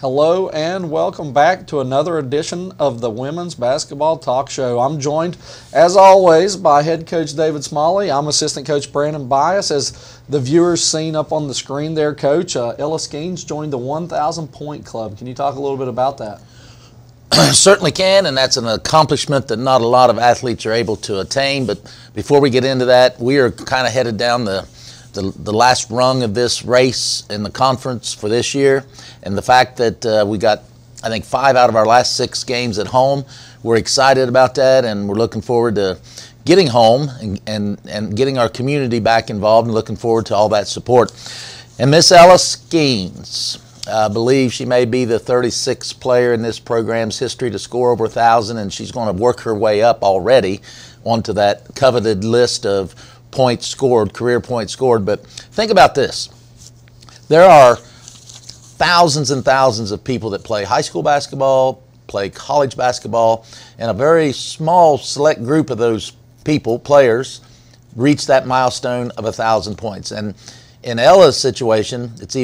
Hello and welcome back to another edition of the Women's Basketball Talk Show. I'm joined, as always, by head coach David Smalley. I'm assistant coach Brandon Bias. As the viewers seen up on the screen there, Coach, Ella Skeens joined the 1,000 Point Club. Can you talk a little bit about that? Certainly can, and that's an accomplishment that not a lot of athletes are able to attain. But before we get into that, we are kind of headed down the last rung of this race in the conference for this year. And the fact that we got, I think, 5 out of our last 6 games at home, we're excited about that, and we're looking forward to getting home and getting our community back involved, and looking forward to all that support. And Miss Ella Skeens, I believe she may be the 36th player in this program's history to score over 1,000, and she's going to work her way up already onto that coveted list of points scored, career points scored. But think about this. There are thousands and thousands of people that play high school basketball, play college basketball, and a very small select group of those people, players, reach that milestone of 1,000 points. And in Ella's situation, it's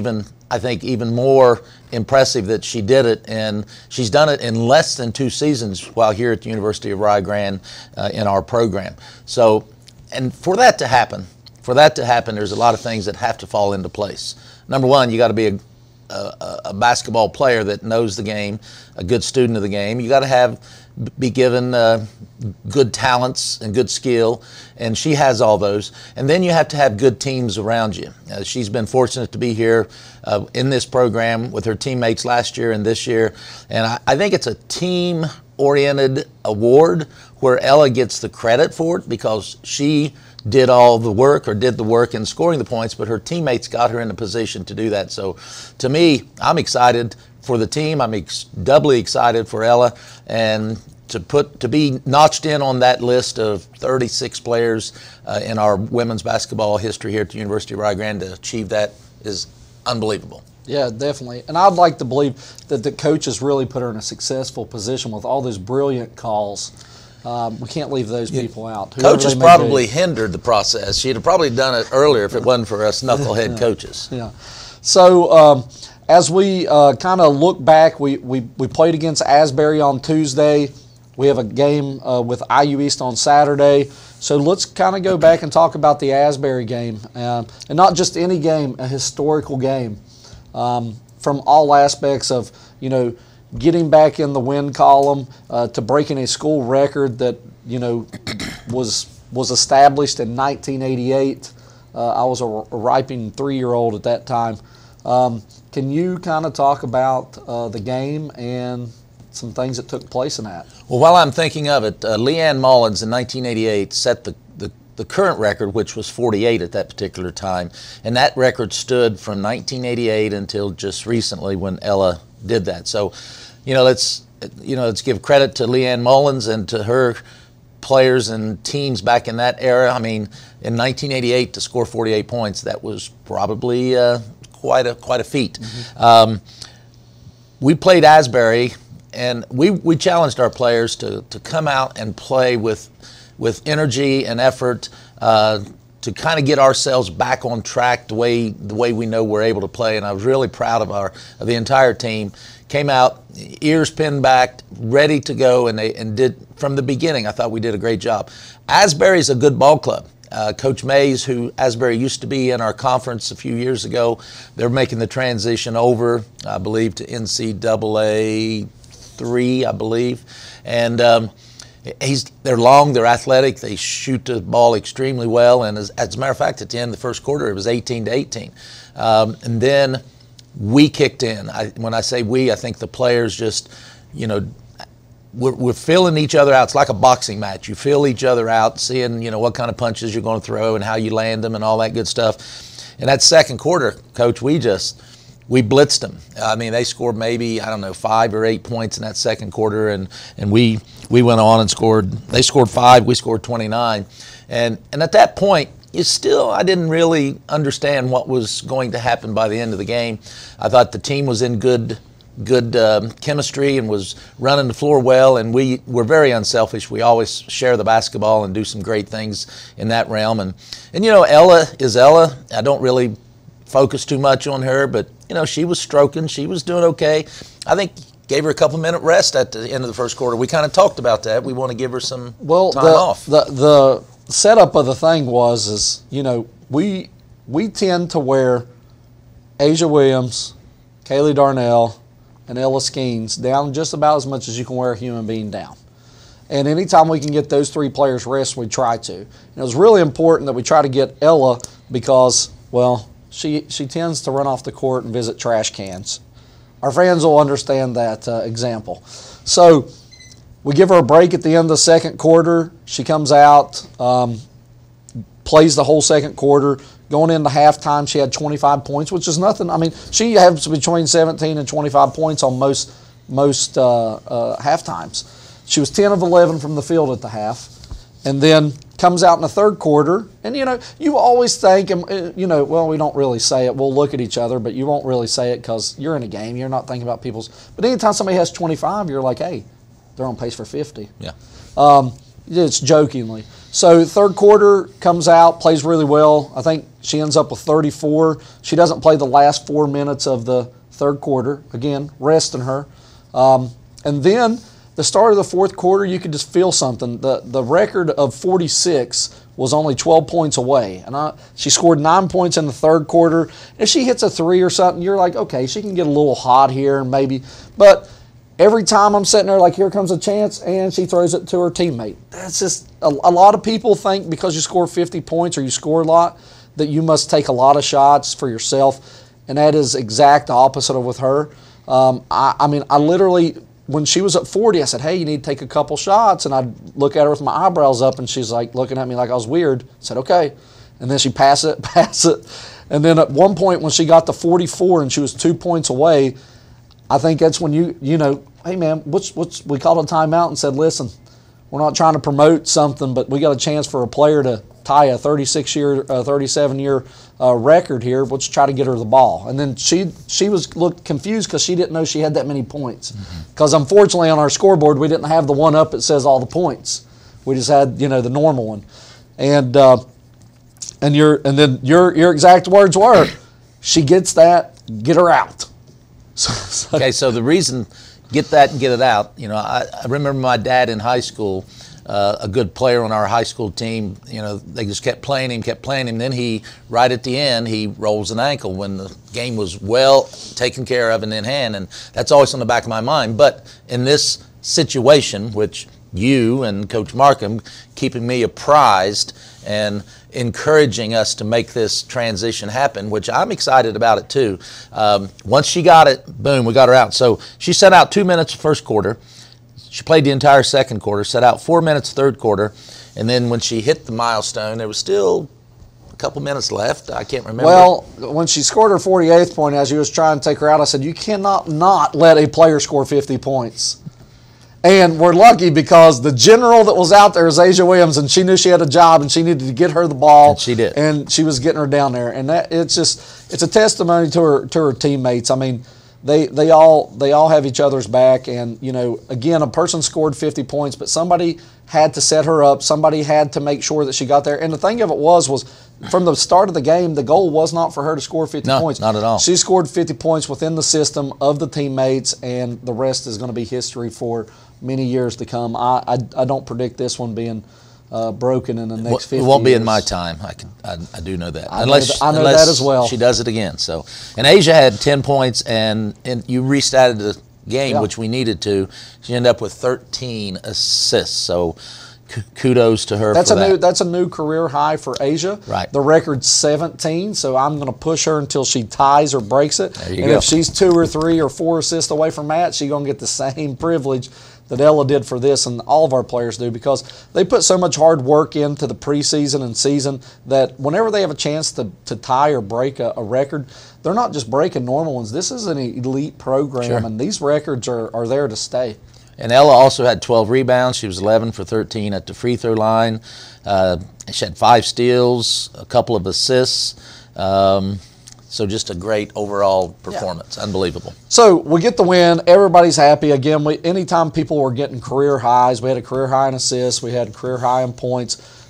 I think even more impressive that she did it, and she's done it in less than 2 seasons while here at the University of Rio Grande in our program. So, and for that to happen, there's a lot of things that have to fall into place. Number one, you got to be a basketball player that knows the game, a good student of the game. You got to be given good talents and good skill, and she has all those. And then you have to have good teams around you. She's been fortunate to be here in this program with her teammates last year and this year, and I think it's a team-oriented award where Ella gets the credit for it because she did all the work, or did the work in scoring the points, but her teammates got her in a position to do that. So to me, I'm excited for the team. I'm doubly excited for Ella, and to be notched in on that list of 36 players in our women's basketball history here at the University of Rio Grande, to achieve that is unbelievable. Yeah, definitely. And I'd like to believe that the coaches really put her in a successful position with all those brilliant calls. We can't leave those people out. Coaches probably hindered the process. She'd have probably done it earlier if it wasn't for us knucklehead coaches. Yeah. So as we kind of look back, we played against Asbury on Tuesday. We have a game with IU East on Saturday. So let's kind of go back and talk about the Asbury game. And not just any game, a historical game from all aspects of, getting back in the win column, to breaking a school record that was established in 1988. I was a ripening 3-year-old at that time. Can you kind of talk about the game and some things that took place in that? Well, while I'm thinking of it, Leanne Mullins in 1988 set the current record, which was 48 at that particular time, and that record stood from 1988 until just recently when Ella did that. So, let's give credit to Leanne Mullins and to her players and teams back in that era. I mean, in 1988 to score 48 points, that was probably quite a feat. Mm-hmm. We played Asbury, and we challenged our players to come out and play with energy and effort, to kind of get ourselves back on track the way we know we're able to play. And I was really proud of the entire team. Came out, ears pinned back, ready to go, and did from the beginning. I thought we did a great job. Asbury's a good ball club. Coach Mays, who Asbury used to be in our conference a few years ago, they're making the transition over, I believe, to NCAA 3, I believe. And they're long, they're athletic, they shoot the ball extremely well. And as a matter of fact, at the end of the first quarter, it was 18-18. And then we kicked in. When I say we, I think the players just, we're feeling each other out. It's like a boxing match. You feel each other out, seeing, what kind of punches you're going to throw and how you land them and all that good stuff. And that second quarter, Coach, we blitzed them. I mean, they scored maybe, 5 or 8 points in that second quarter, and we went on and scored. They scored 5, we scored 29. And at that point, I didn't really understand what was going to happen by the end of the game. I thought the team was in good chemistry and was running the floor well, and we were very unselfish. We always share the basketball and do some great things in that realm. And Ella is Ella. I don't really focus too much on her, but, she was stroking. She was doing okay. I think gave her a couple-minute rest at the end of the first quarter. We kind of talked about that. We want to give her some time off. The setup of the thing is, we tend to wear Asia Williams, Kaylee Darnell, and Ella Skeens down just about as much as you can wear a human being down. And anytime we can get those three players rest, we try to. And it was really important that we try to get Ella because, well, she tends to run off the court and visit trash cans. Our fans will understand that example. So we give her a break at the end of the second quarter. She comes out, plays the whole second quarter. Going into halftime, she had 25 points, which is nothing. I mean, she has between 17 and 25 points on most half times. She was 10 of 11 from the field at the half, and then comes out in the third quarter. And, you always think, well, we don't really say it. We'll look at each other, but you won't really say it because you're in a game. You're not thinking about people's. But anytime somebody has 25, you're like, hey, they're on pace for 50. Yeah. It's jokingly. So third quarter comes out, plays really well. I think she ends up with 34. She doesn't play the last 4 minutes of the third quarter. Again, resting her. And then the start of the fourth quarter, you could just feel something. The record of 46 was only 12 points away. And she scored 9 points in the third quarter. If she hits a three or something, you're like, okay, she can get a little hot here and maybe. But every time I'm sitting there like, here comes a chance, and she throws it to her teammate. That's just a lot of people think because you score 50 points or you score a lot that you must take a lot of shots for yourself, and that is exact opposite of with her. I literally, when she was at 40, I said, hey, you need to take a couple shots, and I'd look at her with my eyebrows up, and she's like looking at me like I was weird. I said, okay. And then she pass it. And then at one point when she got to 44 and she was 2 points away, I think that's when hey man, we called a timeout and said, listen, we're not trying to promote something, but we got a chance for a player to tie a 37-year record here. Let's try to get her the ball. And then she looked confused because she didn't know she had that many points. Because unfortunately on our scoreboard we didn't have the one up that says all the points. We just had the normal one. And then your exact words were, she gets that, get her out. Okay, so the reason, get that and get it out, I remember my dad in high school, a good player on our high school team, they just kept playing him. Then right at the end, he rolls an ankle when the game was well taken care of and in hand, and that's always on the back of my mind. But in this situation, which you and Coach Markham keeping me apprised and encouraging us to make this transition happen, which I'm excited about it too. Once she got it, boom, we got her out. So she set out 2 minutes first quarter. She played the entire second quarter, set out 4 minutes third quarter, and then when she hit the milestone, there was still a couple minutes left. I can't remember. Well, when she scored her 48th point, as you was trying to take her out, I said, you cannot not let a player score 50 points. And we're lucky because the general that was out there is Asia Williams, and she knew she had a job and she needed to get her the ball. And she did. And she was getting her down there. And it's a testimony to her teammates. I mean, they all have each other's back. And, again, a person scored 50 points, but somebody had to set her up. Somebody had to make sure that she got there. And the thing of it was from the start of the game, the goal was not for her to score 50 points. No, not at all. She scored 50 points within the system of the teammates, and the rest is going to be history for many years to come. I don't predict this one being broken in the next 50 years. It won't be in my time. I do know that. I know that as well. She does it again. So, and Asia had 10 points, and you restarted the game, which we needed to. She ended up with 13 assists. So, kudos to her. That's a new career high for Asia. Right. The record's 17. So I'm going to push her until she ties or breaks it. There you go. If she's 2 or 3 or 4 assists away from that, she's going to get the same privilege that Ella did for this, and all of our players do, because they put so much hard work into the preseason and season that whenever they have a chance to tie or break a record, they're not just breaking normal ones. This is an elite program, sure. And these records are there to stay. And Ella also had 12 rebounds. She was 11 for 13 at the free throw line. She had 5 steals, a couple of assists. So just a great overall performance. Yeah. Unbelievable. So we get the win. Everybody's happy. Again, anytime people were getting career highs, we had a career high in assists. We had a career high in points.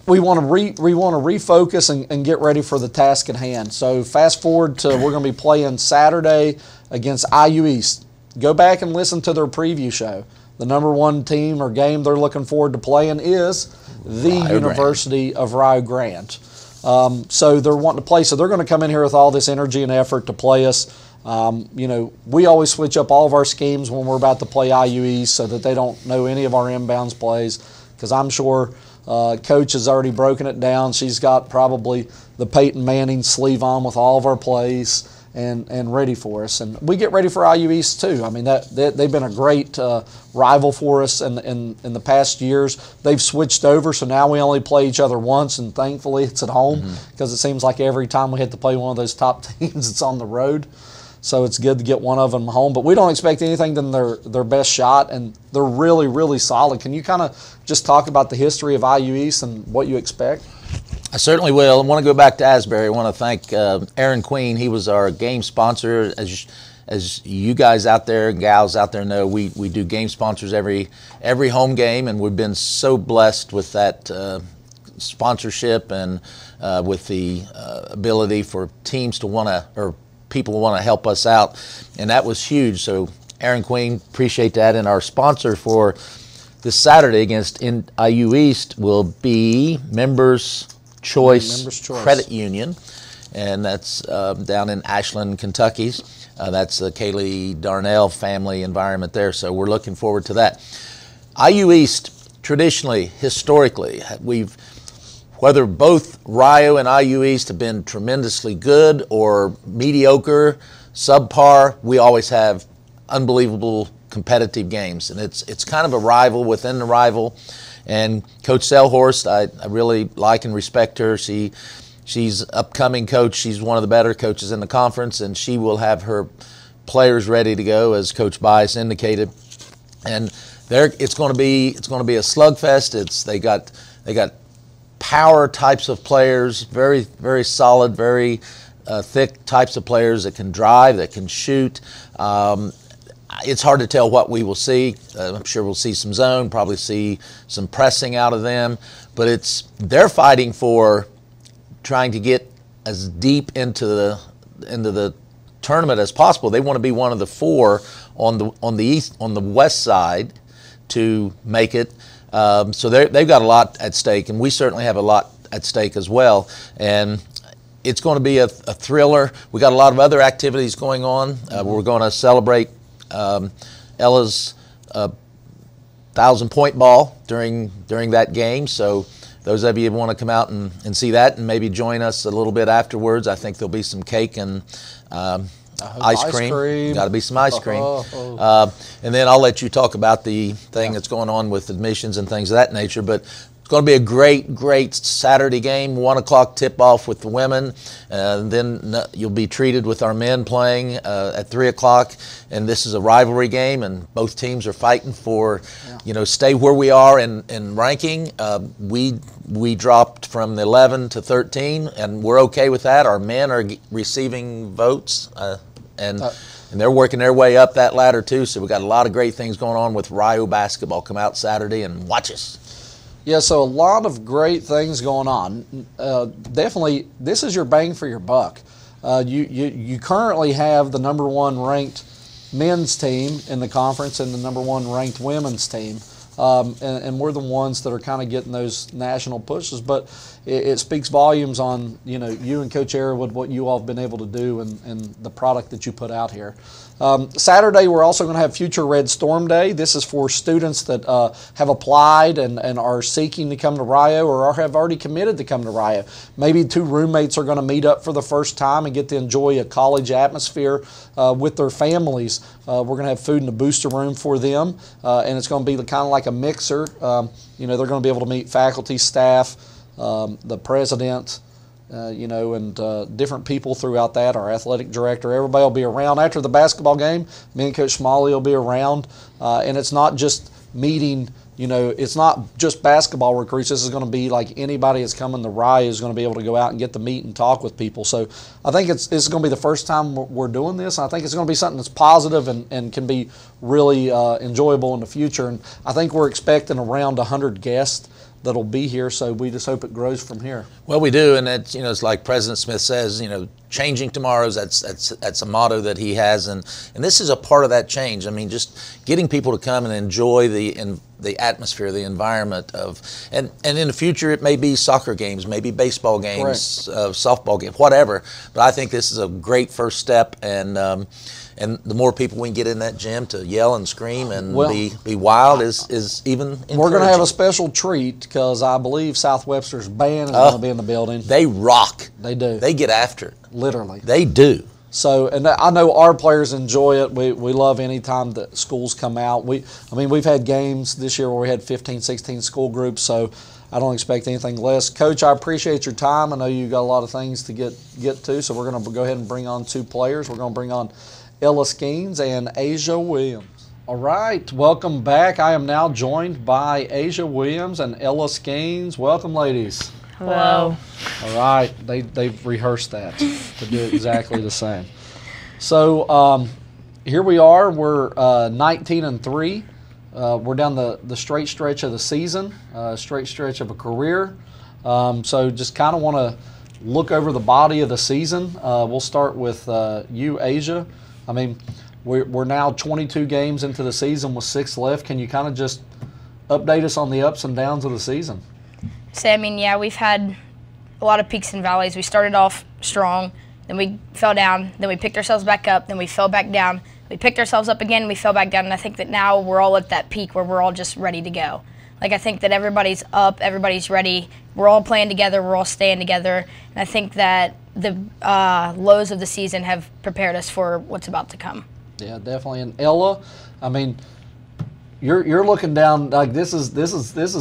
we want to refocus and get ready for the task at hand. So fast forward to we're going to be playing Saturday against IU East. Go back and listen to their preview show. The number one team or game they're looking forward to playing is the University of Rio Grande. So they're wanting to play. So they're going to come in here with all this energy and effort to play us. You know, we always switch up all of our schemes when we're about to play IU East so that they don't know any of our inbounds plays, because I'm sure Coach has already broken it down. She's got probably the Peyton Manning sleeve on with all of our plays and ready for us. And we get ready for IU East too. I mean, they've been a great rival for us in the past years. They've switched over, so now we only play each other once, and thankfully it's at home, because it seems like every time we hit to play one of those top teams, it's on the road. So it's good to get one of them home. But we don't expect anything than their best shot, and they're really, really solid. Can you kind of just talk about the history of IU East and what you expect? I certainly will. I want to go back to Asbury. I want to thank Aaron Queen. He was our game sponsor. As you guys out there, gals out there know, we do game sponsors every home game, and we've been so blessed with that sponsorship and with the ability for teams to want to, or people want to help us out, and that was huge. So Aaron Queen, appreciate that. And our sponsor for this Saturday against IU East will be Members Choice Credit Union, and that's down in Ashland, Kentucky. That's the Kaylee Darnell family environment there, so we're looking forward to that. IU East, traditionally, historically, whether both Rio and IU East have been tremendously good or mediocre, subpar, we always have unbelievable competitive games, and it's kind of a rival within the rival. And Coach Selhorst, I really like and respect her. She's upcoming coach. She's one of the better coaches in the conference, and she will have her players ready to go, as Coach Bias indicated. And it's going to be a slugfest. They got power types of players, very, very solid, very thick types of players that can drive, that can shoot. It's hard to tell what we will see. I'm sure we'll see some zone, probably see some pressing out of them, but they're fighting for trying to get as deep into the tournament as possible. They want to be one of the four on the west side to make it. So they've got a lot at stake, and we certainly have a lot at stake as well. And it's going to be a thriller. We got a lot of other activities going on. We're going to celebrate Ella's 1,000-point ball during that game. So those of you who want to come out and see that and maybe join us a little bit afterwards, I think there'll be some cake and ice cream. Got to be some ice cream. And then I'll let you talk about the thing that's going on with admissions and things of that nature. But it's going to be a great, great Saturday game, 1 o'clock tip-off with the women. Then you'll be treated with our men playing at 3 o'clock. And this is a rivalry game, and both teams are fighting for, stay where we are in ranking. We dropped from 11 to 13, and we're okay with that. Our men are receiving votes, and they're working their way up that ladder too. So we've got a lot of great things going on with Rio basketball. Come out Saturday and watch us. Yeah, so a lot of great things going on. Definitely, this is your bang for your buck. You currently have the number 1 ranked men's team in the conference and the number 1 ranked women's team. And we're the ones that are kind of getting those national pushes, but it speaks volumes on you and Coach Airwood, what you all have been able to do and the product that you put out here. Saturday, we're also going to have Future Red Storm Day. This is for students that have applied and are seeking to come to Rio or have already committed to come to Rio. Maybe 2 roommates are going to meet up for the first time and get to enjoy a college atmosphere with their families. We're going to have food in the booster room for them, and it's going to be kind of like a mixer. They're going to be able to meet faculty, staff, the president, and different people throughout that, our athletic director. Everybody will be around after the basketball game. Me and Coach Smalley will be around, and it's not just meeting, it's not just basketball recruits. This is going to be like anybody that's coming to Rio is going to be able to go out and get to meet and talk with people. So I think it's going to be the first time we're doing this. I think it's going to be something that's positive and can be really enjoyable in the future. And I think we're expecting around 100 guests that'll be here. So we just hope it grows from here. Well, we do, and it's, it's like President Smith says, changing tomorrows. That's a motto that he has, and this is a part of that change. I mean, just getting people to come and enjoy the atmosphere, the environment of, and in the future it may be soccer games, maybe baseball games, softball games, whatever. But I think this is a great first step, and the more people we can get in that gym to yell and scream and be wild is even encouraging. We're going to have a special treat because I believe Southwestern's band is going to be in the building. They rock. They do. They get after it. Literally. They do. So, and I know our players enjoy it. We love any time that schools come out. We've had games this year where we had 15, 16 school groups, so I don't expect anything less. Coach, I appreciate your time. I know you got a lot of things to get to, so we're going to go ahead and bring on 2 players. We're going to bring on Ella Skeens and Asia Williams. All right, welcome back. I am now joined by Asia Williams and Ella Skeens. Welcome, ladies. Hello. All right, they've rehearsed that to do exactly the same. So here we are. We're 19-3. We're down the straight stretch of the season, straight stretch of a career. So just kind of want to look over the body of the season. We'll start with you, Asia. I mean, we're now 22 games into the season with 6 left. Can you kind of just update us on the ups and downs of the season? So, I mean, yeah, we've had a lot of peaks and valleys. We started off strong, then we fell down, then we picked ourselves back up, then we fell back down. We picked ourselves up again, we fell back down, and I think that now we're all at that peak where we're all just ready to go. Like, I think that everybody's up, everybody's ready, we're all playing together, we're all staying together, and I think that the lows of the season have prepared us for what's about to come. Yeah, definitely. And Ella, I mean, you're looking down like this is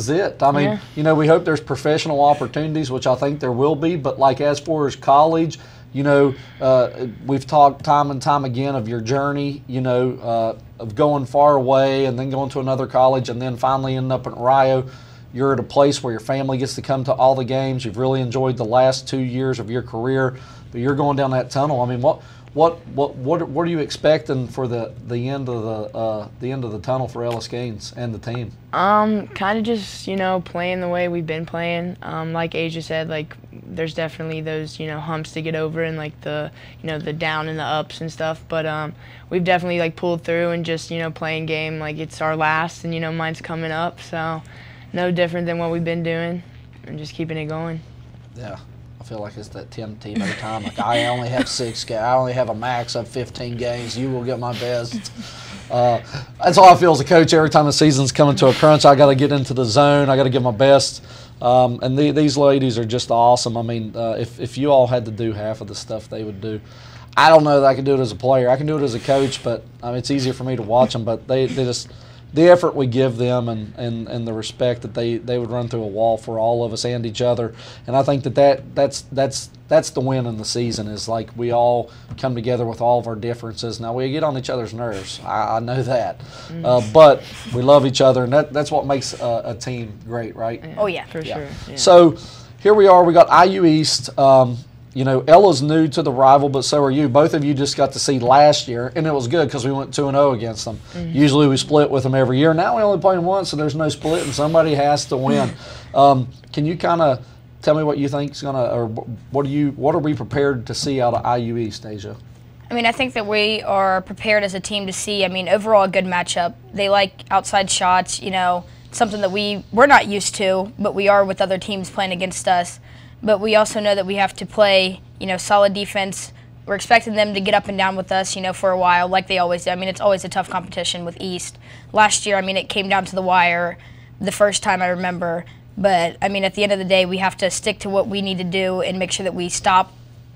it. I mean, we hope there's professional opportunities, which I think there will be. But like as far as college, we've talked time and time again of your journey, of going far away and then going to another college and then finally ending up in Rio. You're at a place where your family gets to come to all the games. You've really enjoyed the last 2 years of your career, but you're going down that tunnel. I mean, what are you expecting for the end of the tunnel for Ella Skeens and the team? Kind of just playing the way we've been playing. Like Asia said, like there's definitely those humps to get over and like the the down and the ups and stuff. But we've definitely like pulled through and just playing game like it's our last and mine's coming up. So no different than what we've been doing and just keeping it going. Yeah. I feel like it's that Tim Tebow time. Like I only have 6 games. I only have a max of 15 games. You will get my best. That's how I feel as a coach. Every time the season's coming to a crunch, I got to get into the zone. I got to give my best. And these ladies are just awesome. I mean, if you all had to do half of the stuff they would do, I don't know that I can do it as a player. I can do it as a coach, but I mean, it's easier for me to watch them. But they just. The effort we give them and the respect that they would run through a wall for all of us and each other, and I think that's the win in the season is like we all come together with all of our differences. Now we get on each other's nerves, I know that, but we love each other, and that's what makes a team great, right? Yeah, oh yeah, for sure. Yeah. So here we are. We got IU East. Ella's new to the rival, but so are you. Both of you just got to see last year, and it was good because we went 2-0 against them. Usually we split with them every year. Now we only play them once, so there's no split, and somebody has to win. Can you kind of tell me what you think is going to, or what are we prepared to see out of IU East, Asia? I mean, I think that we are prepared as a team to see, overall a good matchup. They like outside shots, something that we're not used to, but we are with other teams playing against us. But we also know that we have to play, solid defense. We're expecting them to get up and down with us, for a while, like they always do. I mean, it's always a tough competition with East. Last year, it came down to the wire the first time I remember. But, at the end of the day, we have to stick to what we need to do and make sure that we stop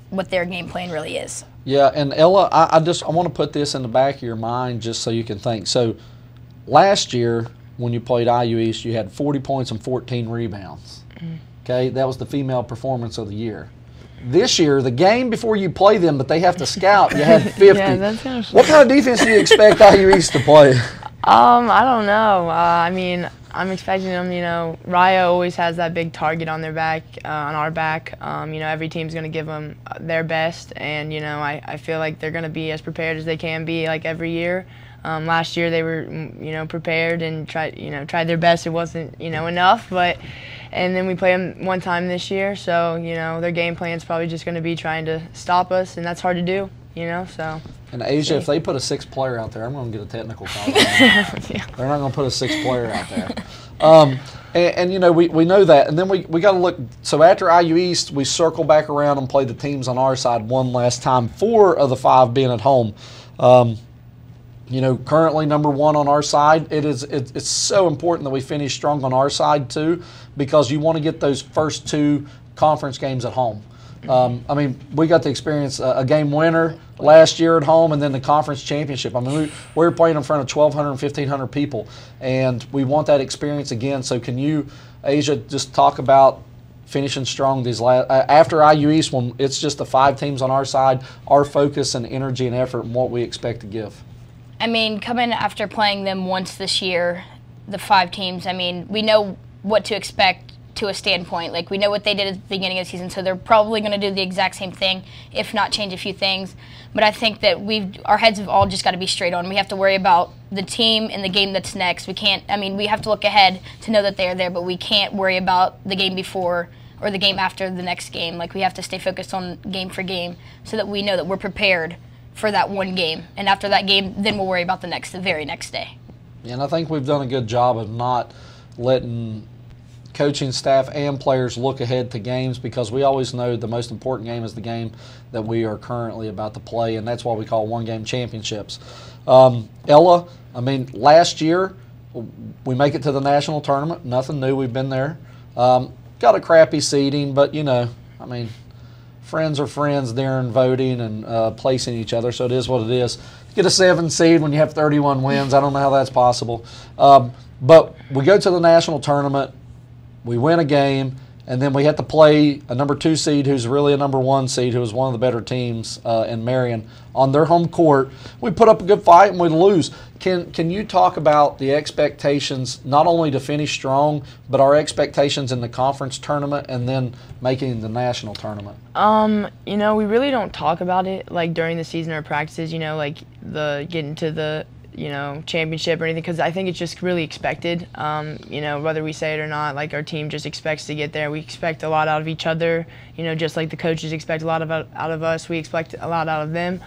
what their game plan really is. Yeah, and Ella, I want to put this in the back of your mind just so you can think. So, last year, when you played IU East, you had 40 points and 14 rebounds. Okay, that was the female performance of the year. This year, the game before you play them, but they have to scout, you had 50. Yeah, that's kind of what kind of defense do you expect IU East to play? I don't know. I'm expecting them, Rio always has that big target on their back, on our back. Every team's going to give them their best, and, I feel like they're going to be as prepared as they can be, like, every year. Last year they were, prepared and tried their best. It wasn't, enough, but And then we play them one time this year, so, you know, their game plan's probably just going to be trying to stop us, and that's hard to do, you know, so. And Asia, if they put a sixth player out there, I'm going to get a technical call. Yeah. They're not going to put a sixth player out there. And you know, we know that. And then we got to look. So after IU East, we circle back around and play the teams on our side one last time, 4 of the 5 being at home. You know, currently number 1 on our side. It's so important that we finish strong on our side too, because you want to get those first 2 conference games at home. I mean, we got to experience a game winner last year at home, and then the conference championship. I mean, we were playing in front of 1,200 and 1,500 people, and we want that experience again. So can you, Asia, just talk about finishing strong these last after IU East, when it's just the 5 teams on our side, our focus and energy and effort and what we expect to give? I mean, coming after playing them once this year, the 5 teams, I mean, we know what to expect to a standpoint. Like, we know what they did at the beginning of the season, so they're probably going to do the exact same thing, if not change a few things. But I think that our heads have all just got to be straight on. We have to worry about the team and the game that's next. We can't, I mean, we have to look ahead to know that they are there, but we can't worry about the game before or the game after the next game. Like, we have to stay focused on game for game so that we know that we're prepared for that one game. And after that game, then we'll worry about the very next day. Yeah, and I think we've done a good job of not letting coaching staff and players look ahead to games, because we always know the most important game is the game that we are currently about to play, and that's why we call one-game championships. Ella, I mean, last year we make it to the national tournament. Nothing new. We've been there. Got a crappy seeding, but, you know, I mean, friends are friends during voting and placing each other, so it is what it is. Get a 7 seed when you have 31 wins. I don't know how that's possible. But we go to the national tournament. We win a game, and then we have to play a number 2 seed who's really a number 1 seed, who is one of the better teams in Marion, on their home court. We put up a good fight and we lose. Can you talk about the expectations, not only to finish strong, but our expectations in the conference tournament and then making the national tournament? You know, we really don't talk about it like during the season or practices, you know, like the getting to the, you know, championship or anything, because I think it's just really expected. You know, whether we say it or not, like, our team just expects to get there. We expect a lot out of each other, you know, just like the coaches expect a lot out of us. We expect a lot out of them.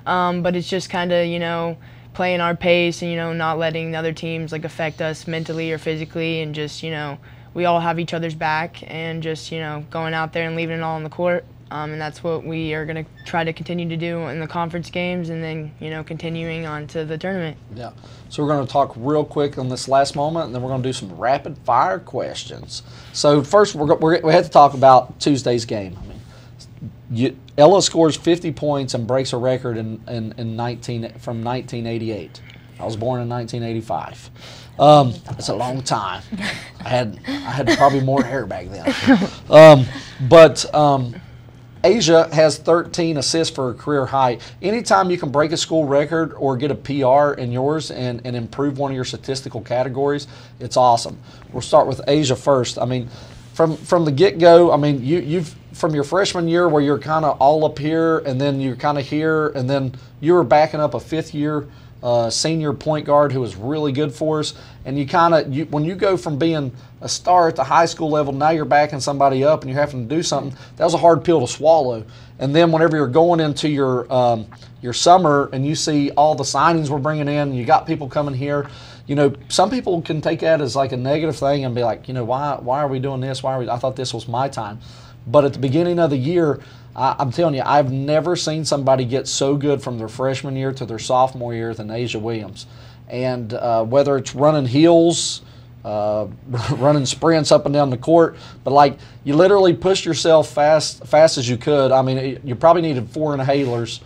But it's just kind of, you know, playing our pace and, you know, not letting the other teams, like, affect us mentally or physically, and just, you know, we all have each other's back, and just, you know, going out there and leaving it all on the court. And that's what we are going to try to continue to do in the conference games, and then, you know, continuing on to the tournament. Yeah. So we're going to talk real quick on this last moment, and then we're going to do some rapid-fire questions. So first, we have to talk about Tuesday's game. I mean, Ella scores 50 points and breaks a record from 1988. I was born in 1985. It's a long time. I had probably more hair back then. Asia has 13 assists for a career high. Anytime you can break a school record or get a PR in yours and improve one of your statistical categories, it's awesome. We'll start with Asia first. I mean, from the get-go, I mean, you've from your freshman year where you're kind of all up here and then you're kind of here, and then you were backing up a 5th-year senior point guard who was really good for us, and when you go from being a star at the high school level, now you're backing somebody up and you're having to do something. That was a hard pill to swallow. And then whenever you're going into your summer and you see all the signings we're bringing in, you got people coming here, you know, some people can take that as like a negative thing and be like, you know, why are we doing this? I thought this was my time. But at the beginning of the year, I'm telling you, I've never seen somebody get so good from their freshman year to their sophomore year than Asia Williams. And whether it's running heels, running sprints up and down the court, but like, you literally pushed yourself fast as you could. I mean, you probably needed 4 inhalers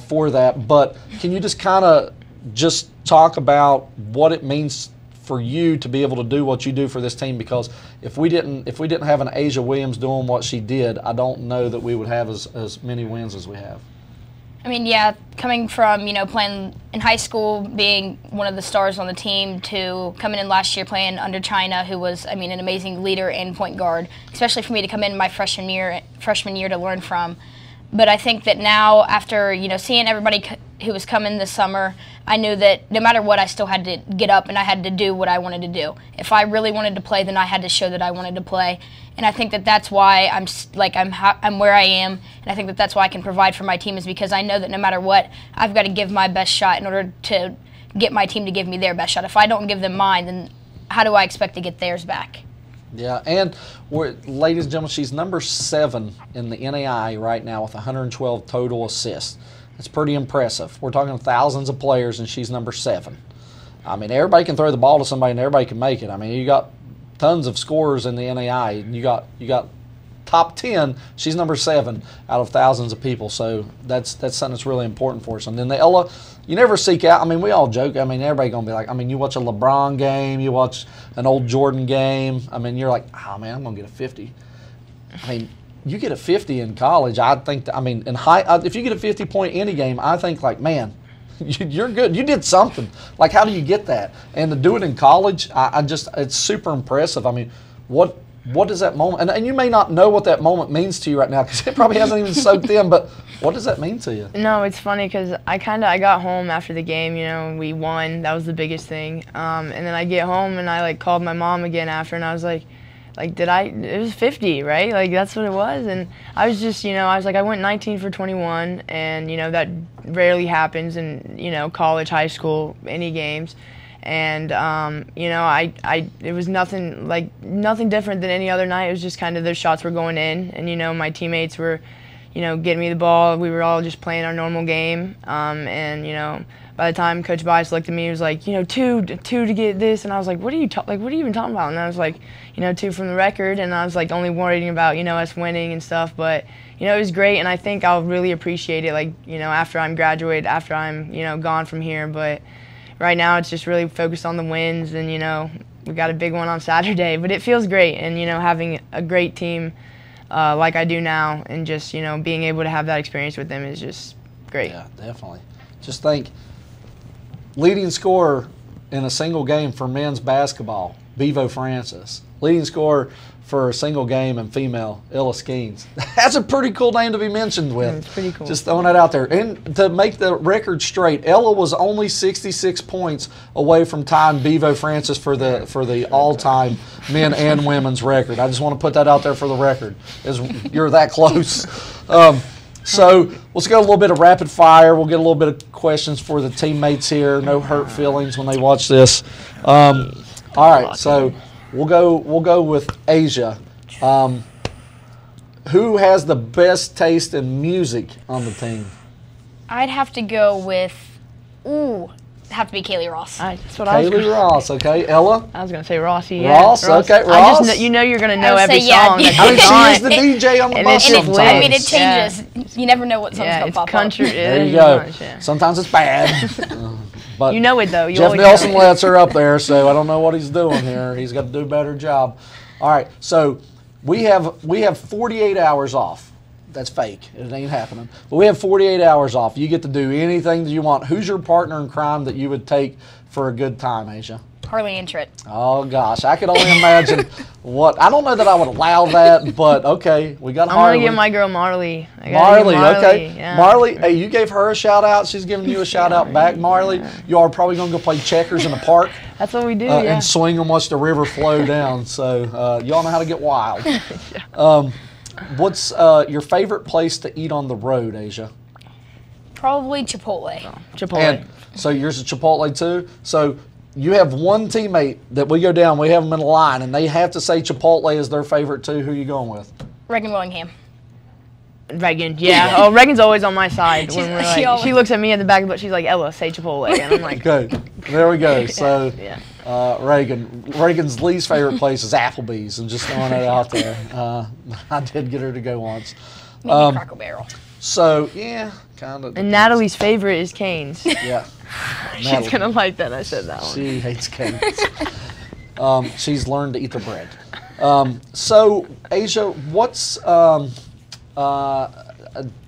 for that. But can you just kind of just talk about what it means for you to be able to do what you do for this team? Because if we didn't have an Asia Williams doing what she did, I don't know that we would have as many wins as we have. I mean, yeah, coming from, you know, playing in high school, being one of the stars on the team, to coming in last year playing under China, who was, I mean, an amazing leader and point guard, especially for me to come in my freshman year to learn from. But I think that now, after, you know, seeing everybody who was coming this summer, I knew that no matter what, I still had to get up and I had to do what I wanted to do. If I really wanted to play, then I had to show that I wanted to play. And I think that that's why I'm where I am, and I think that that's why I can provide for my team, is because I know that no matter what, I've got to give my best shot in order to get my team to give me their best shot. If I don't give them mine, then how do I expect to get theirs back? Yeah, and ladies and gentlemen, she's number 7 in the NAI right now with 112 total assists. That's pretty impressive. We're talking thousands of players, and she's number 7. I mean, everybody can throw the ball to somebody, and everybody can make it. I mean, you got tons of scorers in the NAI. You got top 10. She's number 7 out of thousands of people. So that's something that's really important for us. And then the Ella, you never seek out. I mean, we all joke. I mean, everybody gonna be like, I mean, you watch a LeBron game, you watch an old Jordan game. I mean, you're like, oh man, I'm gonna get a 50. I mean, you get a 50 in college. I think that, I mean, in if you get a 50-point any game, I think like, man, you're good. You did something. Like, how do you get that? And to do it in college, it's super impressive. I mean, what does that moment, and you may not know what that moment means to you right now because it probably hasn't even soaked in, but what does that mean to you? No, it's funny because I got home after the game, you know, and we won. That was the biggest thing. And then I get home and I like called my mom again after, and I was like, it was 50, right? Like, that's what it was. And I was just, you know, I was like, I went 19 for 21, and, you know, that rarely happens in, you know, college, high school, any games. And, you know, it was nothing different than any other night. It was just kind of those shots were going in, and, you know, my teammates were, you know, getting me the ball. We were all just playing our normal game. And, you know, by the time Coach Bias looked at me, he was like, you know, two to get this, and I was like, what are you even talking about? And I was like, you know, 2 from the record, and I was like only worrying about, you know, us winning and stuff. But, you know, it was great, and I think I'll really appreciate it, like, you know, after I'm graduated, after I'm, you know, gone from here. But right now it's just really focused on the wins, and, you know, we got a big one on Saturday. But it feels great, and, you know, having a great team like I do now, and just, you know, being able to have that experience with them is just great. Yeah, definitely. Just think, leading scorer in a single game for men's basketball, Bevo Francis. Leading scorer for a single game in female, Ella Skeens. That's a pretty cool name to be mentioned with. It's pretty cool. Just throwing that out there. And to make the record straight, Ella was only 66 points away from tying Bevo Francis for the all-time men and women's record. I just want to put that out there for the record, as you're that close. So let's go a little bit of rapid fire. We'll get a little bit of questions for the teammates here. No hurt feelings when they watch this. All right, so we'll go with Asia. Who has the best taste in music on the team? I'd have to go with, have to be Kaylee Ross. That's what I was Kaylee Ross, okay. Ella? I was going to say Rossi. Ross, Yeah. okay, Ross. I just you know you're going to know would every say, yeah. song. That's I mean, she on. is the DJ on the And bus it's just sometimes. I mean, it Yeah. changes. You never know what song's Yeah, going to it's pop country. up. There you It go. is, yeah. Sometimes it's bad. But You know it, though. You Jeff always Nelson know it. lets her up there, so I don't know what he's doing here. He's got to do a better job. All right, so we have 48 hours off. That's fake. It ain't happening. But we have 48 hours off. You get to do anything that you want. Who's your partner in crime that you would take for a good time, Asia? Harley Intrett. Oh, gosh. I could only imagine what. I don't know that I would allow that, but okay. We got I'm Harley. going to give my girl Marley. Marley, okay. Yeah. Marley, hey, you gave her a shout out. She's giving you a shout out back, Marley. You are probably going to go play checkers in the park That's what we do, yeah. and swing and watch the river flow down. So y'all know how to get wild. What's your favorite place to eat on the road, Asia? Probably Chipotle. Chipotle. And so yours is Chipotle too? So you have one teammate that we go down, we have them in a line, and they have to say Chipotle is their favorite too. Who are you going with? Reagan Willingham. Reagan, yeah. Oh, Reagan's always on my side. When we're she like, always- she looks at me at the back, but she's like, Ella, say Chipotle. And I'm like, Okay, there we go. So yeah. Reagan's least favorite place is Applebee's. I'm just throwing it out there. I did get her to go once. Maybe Cracker Barrel. So yeah, kind of. And Natalie's favorite is Cane's. Yeah. She's Natalie, going to like that I said that one. she hates cakes. She's learned to eat the bread. So Asia, what's a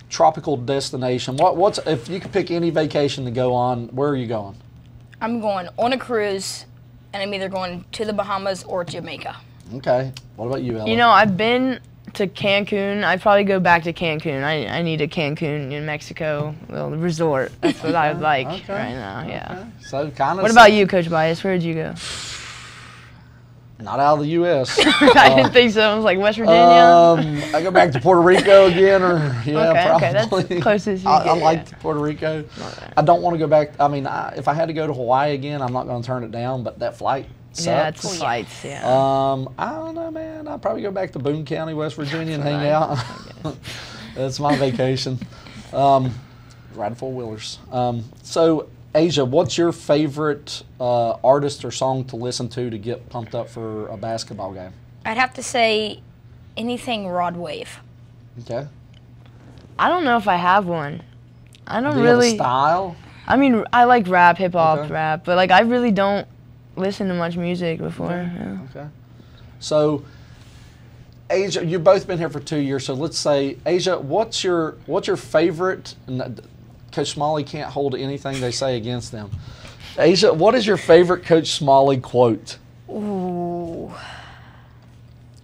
tropical destination? What's if you could pick any vacation to go on? Where are you going? I'm going on a cruise, and I'm either going to the Bahamas or Jamaica. Okay. What about you, Ella? You know, I've been To Cancun. I'd probably go back to Cancun. I need a Cancun in Mexico little resort. That's what I would like right now. Yeah. Okay. So kind of. What about you, Coach Bias? Where'd you go? Not out of the U.S. I didn't think so. I was like West Virginia. I go back to Puerto Rico again, or probably. Okay, that's the closest you I get, like Puerto Rico. Okay. I don't want to go back. I mean, if I had to go to Hawaii again, I'm not going to turn it down. But that flight sucks. Yeah, it's the flights. Yeah. I don't know, man. I'll probably go back to Boone County, West Virginia, and hang out. That's my vacation. Ride four-wheelers. So, Asia, what's your favorite artist or song to listen to get pumped up for a basketball game? I'd have to say anything Rod Wave. Okay. I don't know if I have one. I don't Do you really. have a style? I mean, I like rap, hip hop, Okay. rap, but like I really don't listen to much music before. Yeah. Okay. So, Asia, you've both been here for 2 years. So let's say, Asia, what's your favorite? And Coach Smalley can't hold anything they say against them. Asia, what is your favorite Coach Smalley quote? Ooh.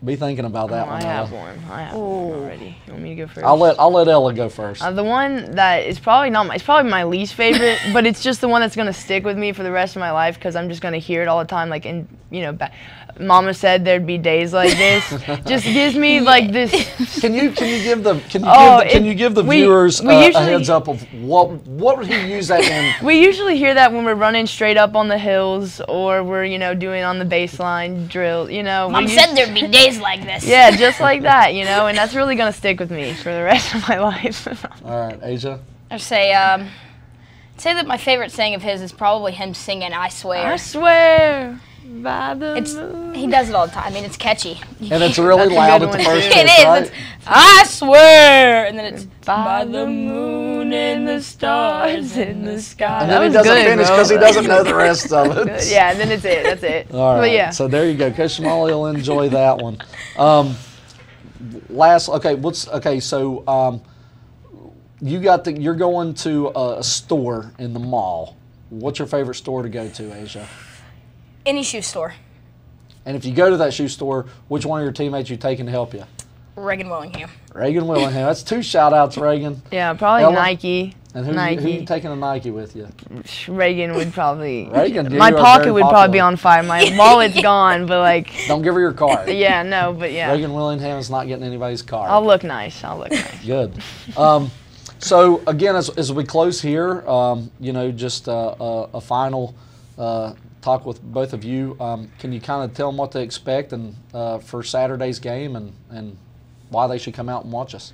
Be thinking about that one. I have Ella. one. I have one already. You want me to go first? I'll let Ella go first. The one that is probably not it's probably my least favorite, but it's just the one that's gonna stick with me for the rest of my life because I'm just gonna hear it all the time. Like Mama said there'd be days like this. Just gives me like this. Can you give the we viewers usually- a heads up of what would he use that in? We usually hear that when we're running straight up on the hills or we're doing on the baseline drill. Mom said there'd be days like this. Yeah, just like that. And that's really gonna stick with me for the rest of my life. All right, Asia. I'd say that my favorite saying of his is probably him singing "I Swear." I swear by the moon. He does it all the time. I mean, it's catchy. And it's really That's a loud good at the one, first too. It verse, is. right? It's "I swear," and then it's by the moon and the stars in the sky. And That then he was doesn't good, finish bro. because he doesn't know the rest of it. Good. Yeah, and then it's it. That's it. All right. But yeah. So there you go. Coach Smalley will enjoy that one. So you're going to a store in the mall. What's your favorite store to go to, Asia? any shoe store. And if you go to that shoe store, which one of your teammates you taking to help you? Reagan Willingham. Reagan Willingham. That's 2 shout-outs, Reagan. Yeah, probably Ella? Nike. And who Nike. you taking a Nike with you? Reagan would probably. Reagan, my you are pocket very would probably popular. be on fire. My wallet's gone, but like. Don't give her your card. Yeah, no, but yeah. Reagan Willingham is not getting anybody's card. I'll look nice. I'll look nice. Good. So again, as we close here, just a final talk with both of you. Can you kind of tell them what to expect and for Saturday's game and why they should come out and watch us?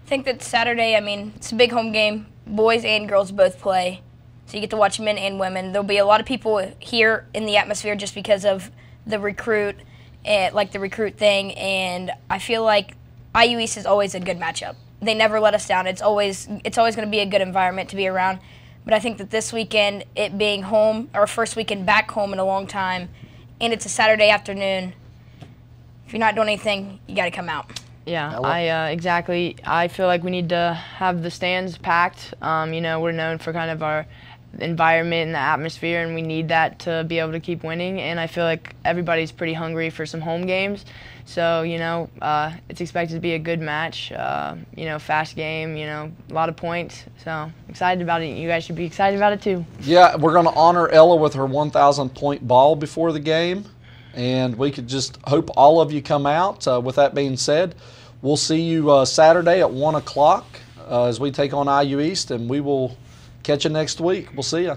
I think that Saturday, it's a big home game. Boys and girls both play. So you get to watch men and women. There'll be a lot of people here in the atmosphere just because of the recruit, the recruit thing. And I feel like IU East is always a good matchup. They never let us down. It's always going to be a good environment to be around. But I think that this weekend, it being home, our first weekend back home in a long time, and it's a Saturday afternoon, if you're not doing anything, you got to come out. Yeah, exactly. I feel like we need to have the stands packed. We're known for kind of our environment and the atmosphere, and we need that to be able to keep winning. And I feel like everybody's pretty hungry for some home games. So, it's expected to be a good match, fast game, a lot of points. So, excited about it. You guys should be excited about it too. Yeah, we're going to honor Ella with her 1,000-point ball before the game. And we could just hope all of you come out. With that being said, we'll see you Saturday at 1 o'clock as we take on IU East, and we will catch you next week. We'll see you.